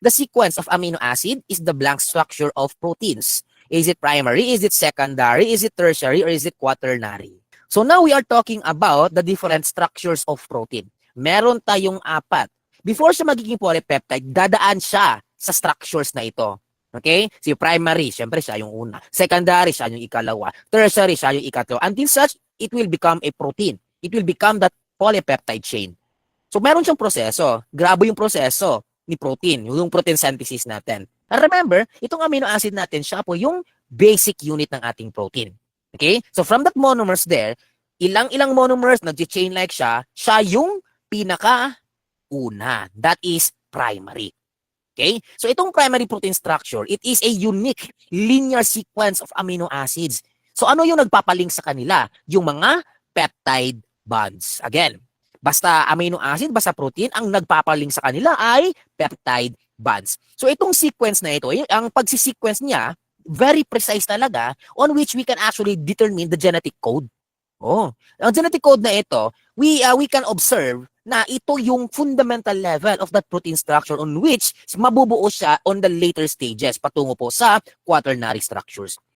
The sequence of amino acid is the blank structure of proteins. Is it primary? Is it secondary? Is it tertiary? Or is it quaternary? So now we are talking about the different structures of protein. Meron tayong apat. Before siya magiging polypeptide, dadaan siya sa structures na ito. Okay? Si primary, syempre siya yung una. Secondary, siya yung ikalawa. Tertiary, siya yung ikatlo. Until such, it will become a protein. It will become that polypeptide chain. So meron siyang proseso. Grabe yung proseso ni protein, yung protein synthesis natin. And remember, itong amino acid natin, siya po yung basic unit ng ating protein. Okay? So from that monomers there, ilang monomers, nag-chain like siya yung pinaka-una. That is primary. Okay? So itong primary protein structure, it is a unique linear sequence of amino acids. So ano yung nagpapalink sa kanila? Yung mga peptide bonds. Again, basta amino acid, basta protein, ang nagpapalink sa kanila ay peptide bonds. So itong sequence na ito, ang pagsisequence niya, very precise talaga, on which we can actually determine the genetic code. Oh, ang genetic code na ito, we can observe na ito yung fundamental level of that protein structure on which mabubuo siya on the later stages patungo po sa quaternary structures.